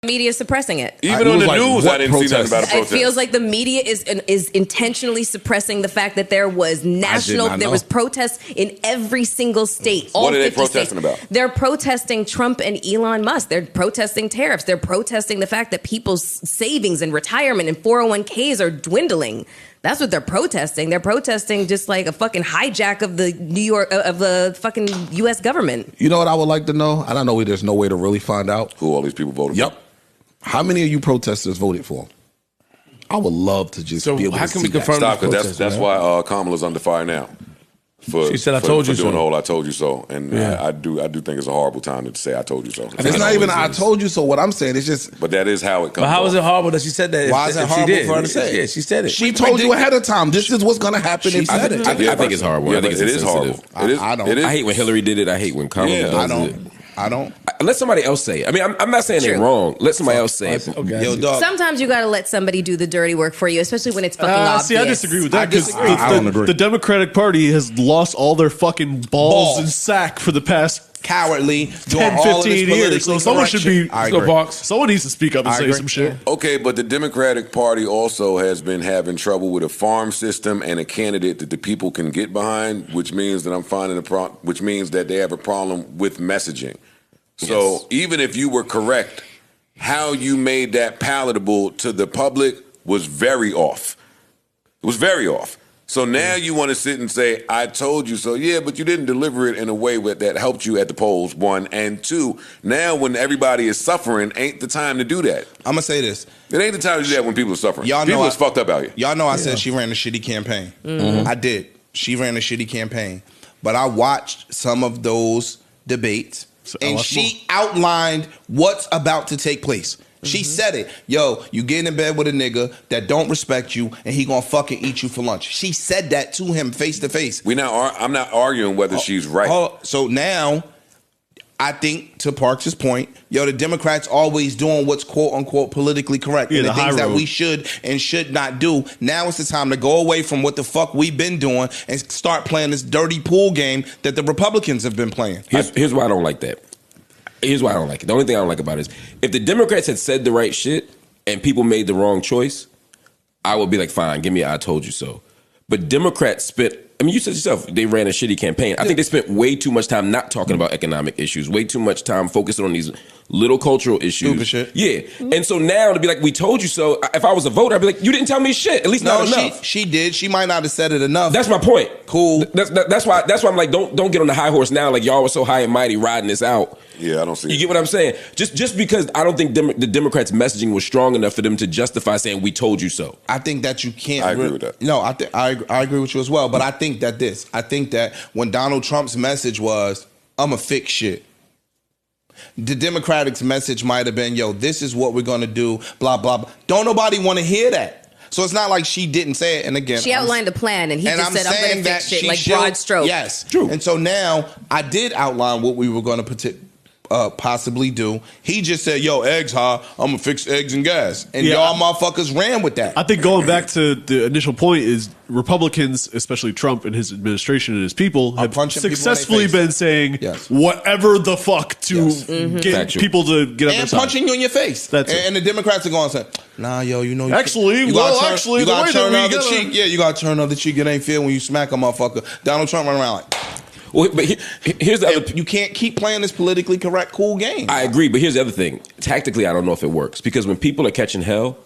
media is suppressing it. Even on the news, I didn't see nothing about a protest. It feels like the media is intentionally suppressing the fact that there was protests in every single state. What are they protesting about? They're protesting Trump and Elon Musk. They're protesting tariffs. They're protesting the fact that people's savings and retirement and 401ks are dwindling. That's what they're protesting. They're protesting just like a fucking hijack of the fucking U.S. government. You know what I would like to know? And I know there's no way to really find out who all these people voted for. Yep. How many of you protesters voted for? I would love to just be able to see that. How can we confirm that? That's why Kamala's under fire now. She said, "I told you so." Doing the whole "I told you so," and I do think it's a horrible time to say "I told you so." It's not even "I told you so." What I'm saying is just. But that is how it comes. But how is it horrible that she said that? Why is it horrible for her to say? Yeah, she said it. She told you ahead of time. This is what's going to happen. I think it's horrible. Yeah, I think it is horrible. I don't. I hate when Hillary did it. I hate when Kamala does it. I don't. Let somebody else say it. I mean, I'm not saying they're wrong. Let somebody else say it. Okay. Yo, dog. Sometimes you got to let somebody do the dirty work for you, especially when it's fucking obvious. See, I disagree with that because I don't agree. The Democratic Party has lost all their fucking balls and sack for the past cowardly 10, 15 years. So someone should be. Someone needs to speak up and say some shit. Okay, but the Democratic Party also has been having trouble with a farm system and a candidate that the people can get behind, which means that which means that they have a problem with messaging. So even if you were correct, how you made that palatable to the public was very off. It was very off. So now you want to sit and say, "I told you so." Yeah, but you didn't deliver it in a way that helped you at the polls, one. And two, now when everybody is suffering, ain't the time to do that. I'm going to say this. It ain't the time to do that when people are suffering. Y'all people know is fucked up out here. Y'all know I said she ran a shitty campaign. Mm-hmm. I did. She ran a shitty campaign. But I watched some of those debates. And she outlined what's about to take place. She said it. Yo, you get in bed with a nigga that don't respect you and he gonna fucking eat you for lunch. She said that to him face to face. I'm not arguing whether she's right. So now, I think to Parks' point, the Democrats always doing what's quote unquote politically correct. And the things that we should and should not do. Now it's the time to go away from what the fuck we've been doing and start playing this dirty pool game that the Republicans have been playing. Here's why I don't like that. Here's why I don't like it. The only thing I don't like about it is if the Democrats had said the right shit and people made the wrong choice, I would be like, fine, give me a "I told you so." But Democrats you said yourself, they ran a shitty campaign. I think they spent way too much time not talking about economic issues, way too much time focusing on these little cultural issues. Stupid shit. Yeah. And so now to be like, "We told you so," if I was a voter, I'd be like, "You didn't tell me shit, at least not enough." She did. She might not have said it enough. That's my point. Cool. That's why I'm like, don't get on the high horse now, like y'all were so high and mighty riding this out. Yeah, I don't see You get what I'm saying? Just because I don't think the Democrats' messaging was strong enough for them to justify saying "we told you so." I think that you can't. I agree with that. No, I agree with you as well. But I think that when Donald Trump's message was, "I'ma fix shit," the Democratic's message might have been, "Yo, this is what we're gonna do." Blah blah blah. Don't nobody want to hear that. So it's not like she didn't say it. And again, she outlined a plan, and he just said, "I'm going to fix shit," like broad stroke. Yes, true. And so now I did outline what we were going to possibly do. He just said, "Yo, eggs high. I'm gonna fix eggs and gas," and y'all motherfuckers ran with that. I think going back to the initial point is Republicans, especially Trump and his administration and his people, have successfully been saying whatever the fuck to get people to get up and punching you in your face. That's and the Democrats are going to say, "Nah, yo, you know, you you gotta turn the other cheek. Yeah, you gotta turn the other cheek. It ain't fair when you smack a motherfucker." Donald Trump running around like. Well, but here's the other. You can't keep playing this politically correct, cool game. I agree, but here's the other thing. Tactically, I don't know if it works because when people are catching hell,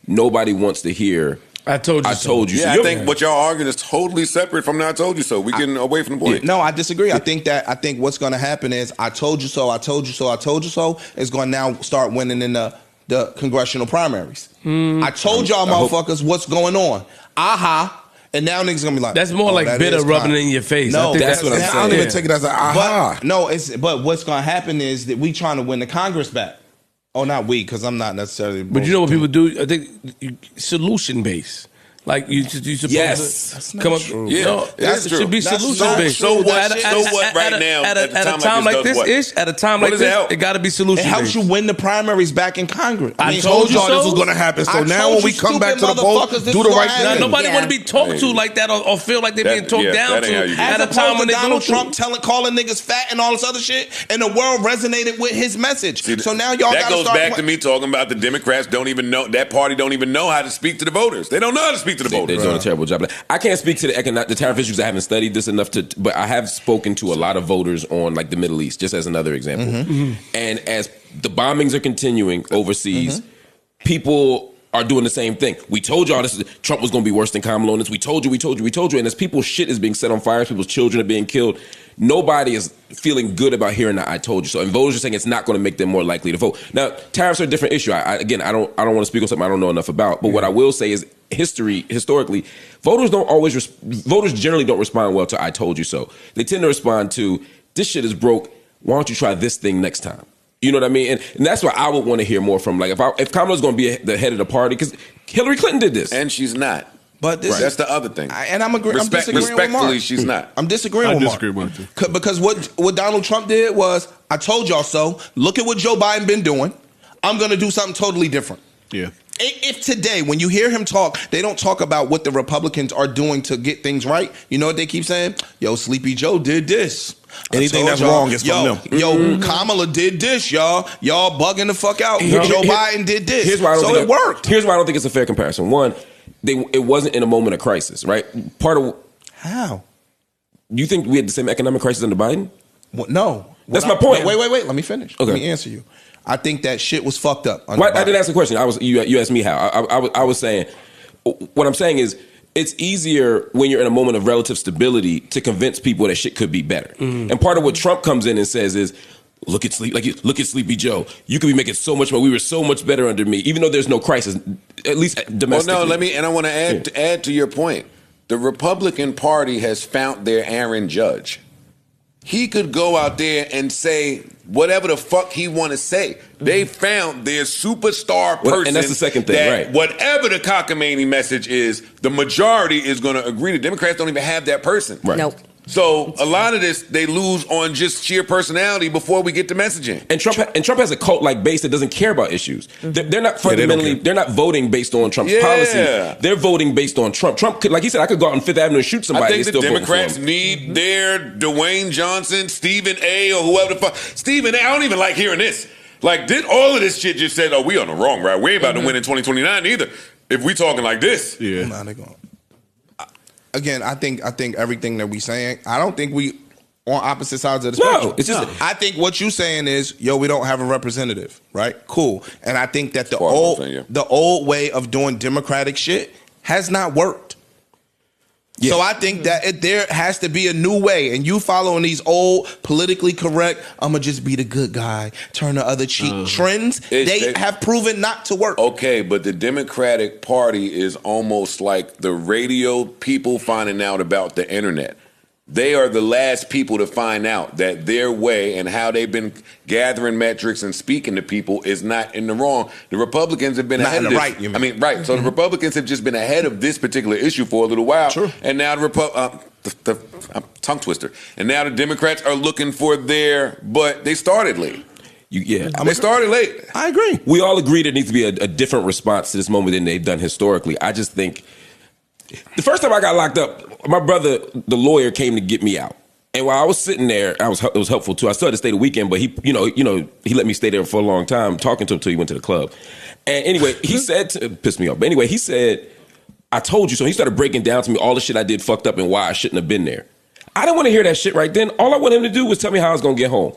nobody wants to hear. I told you so. Yeah, I think what y'all arguing is totally separate from the "I told you so." We getting away from the point. Yeah, no, I disagree. I think what's going to happen is "I told you so, I told you so, I told you so" is going to now start winning in the congressional primaries. I told y'all motherfuckers what's going on. Aha. And now niggas gonna be like, that's more like bitter rubbing it in your face. No, that's what I'm saying. I don't even take it as an aha. But what's gonna happen is that we trying to win the Congress back. Oh, not we, because I'm not necessarily. But you know what people do? I think solution based. Like you supposed Yes. to come up. Yeah, No, that's it true. should be That's solution not based. true. So what right now, At a time like this, Ish, at a time What like does it this, help? it got to be solution It helps based. you win the primaries back in Congress. I mean, told you y'all so. this was going to happen. So I now told when we you, come back to stupid the poll, motherfuckers, do the right Now, thing. nobody Yeah. want to be talked to like that or feel like they're being talked down that to ain't how you do it. at a As time opposed when to they Donald go Trump calling niggas fat and all this other shit, and the world resonated with his message. So now y'all that got to goes start back to me talking about the Democrats don't even know, that party don't even know how to speak to the voters. They don't know how to speak to the voters. They're doing a terrible job. I can't speak to the tariff issues. I haven't studied this enough to, but I have spoken to a lot of voters on like the Middle East, just as another example. And as the bombings are continuing overseas, people are doing the same thing. We told y'all Trump was going to be worse than Kamala on this. We told you. And as people's shit is being set on fire, people's children are being killed, nobody is feeling good about hearing that I told you so. And voters are saying it's not going to make them more likely to vote. Now, tariffs are a different issue. I don't want to speak on something I don't know enough about. But what I will say is historically, voters generally don't respond well to I told you so. They tend to respond to this shit is broke. Why don't you try this thing next time? You know what I mean? And that's what I would want to hear more from. Like if Kamala's going to be the head of the party, because Hillary Clinton did this. And she's not. But That's the other thing. I'm disagreeing with Respectfully, Mark. she's not. I'm disagreeing with Mark. Because what Donald Trump did was, I told y'all so. Look at what Joe Biden been doing. I'm going to do something totally different. Yeah. If today, when you hear him talk, they don't talk about what the Republicans are doing to get things right. You know what they keep saying? Yo, Sleepy Joe did this. Anything that's wrong is from them. Yo, Kamala did this, y'all. Y'all bugging the fuck out. Joe Biden did this. Here's why I don't so think it worked. Here's why I don't think it's a fair comparison. One, it wasn't in a moment of crisis, right? How? You think we had the same economic crisis under Biden? No. That's my point. Wait. Let me finish. Okay. Let me answer you. I think that shit was fucked up. I didn't ask a question. You asked me how. I was saying, what I'm saying is, it's easier when you're in a moment of relative stability to convince people that shit could be better. And part of what Trump comes in and says is, look at Sleepy Joe. You could be making so much more. We were so much better under me, even though there's no crisis, at least domestically. Well, no, I want to add to your point. The Republican Party has found their Aaron Judge. He could go out there and say whatever the fuck he want to say. They found their superstar person. And that's the second thing, right? Whatever the cockamamie message is, the majority is going to agree. The Democrats don't even have that person. Right. Nope. So a lot of this, they lose on just sheer personality before we get to messaging. And Trump has a cult-like base that doesn't care about issues. They're not fundamentally, they're not voting based on Trump's policies. They're voting based on Trump. Trump could, like he said, I could go out on Fifth Avenue and shoot somebody. I think the Democrats need their Dwayne Johnson, Stephen A, or whoever the fuck. Stephen A, I don't even like hearing this. Like, did all of this shit just said, oh, we on the wrong route. We ain't about to win in 2029 either. If we talking like this. Yeah. Nah, they gonna. Again, I think everything that we saying, I don't think we on opposite sides of the spectrum. No, it's just I think what you saying is, yo, we don't have a representative, right? Cool. And I think that the old way of doing democratic shit has not worked. Yeah. So I think that there has to be a new way, and you following these old politically correct, I'm gonna just be the good guy, turn the other cheek trends. They have proven not to work. Okay, but the Democratic Party is almost like the radio people finding out about the internet. They are the last people to find out that their way and how they've been gathering metrics and speaking to people is not in the wrong. The Republicans have been ahead of this. Right, you mean. I mean, right. So the Republicans have just been ahead of this particular issue for a little while. True. And now the tongue twister. And now the Democrats are looking for but they started late. They started late. I agree. We all agree there needs to be a different response to this moment than they've done historically. I just think the first time I got locked up, my brother, the lawyer, came to get me out. And while I was sitting there, it was helpful too. I still had to stay the weekend, but he let me stay there for a long time, talking to him until he went to the club. And anyway, he said, pissed me off. But anyway, he said, I told you so. He started breaking down to me all the shit I did fucked up and why I shouldn't have been there. I didn't want to hear that shit right then. All I wanted him to do was tell me how I was going to get home.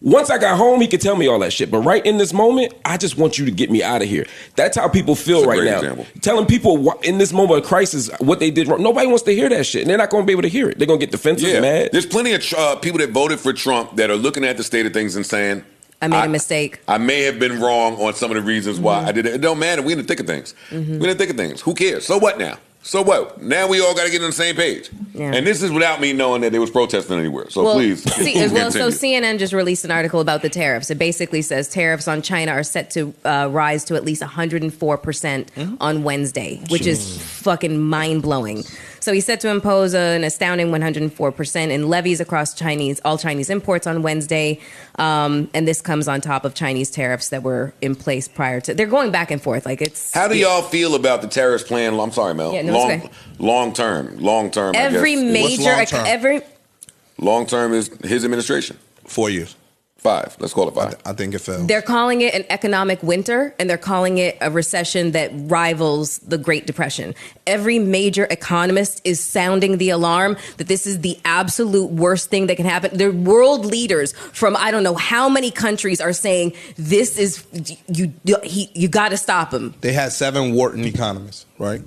Once I got home, he could tell me all that shit. But right in this moment, I just want you to get me out of here. That's how people feel right now. Example. Telling people in this moment of crisis what they did wrong. Nobody wants to hear that shit. And they're not going to be able to hear it. They're going to get defensive, mad. There's plenty of people that voted for Trump that are looking at the state of things and saying, I made a mistake. I may have been wrong on some of the reasons why I did it. It don't matter. We in the thick of things. We in the thick of things. Who cares? So what now? So what? Now we all got to get on the same page. Yeah. And this is without me knowing that they was protesting anywhere. So please. So CNN just released an article about the tariffs. It basically says tariffs on China are set to rise to at least 104% on Wednesday, which is fucking mind-blowing. So he's set to impose an astounding 104% in levies across all Chinese imports on Wednesday. And this comes on top of Chinese tariffs that were in place prior to. They're going back and forth. How do y'all feel about the tariffs plan? I'm sorry, Mel. Yeah, no, long term. Every major. Long term is his administration. 4 years. 5. Let's call it 5. I think it fails. They're calling it an economic winter, and they're calling it a recession that rivals the Great Depression. Every major economist is sounding the alarm that this is the absolute worst thing that can happen. The world leaders from I don't know how many countries are saying this is you got to stop him. They had 7 Wharton economists, right?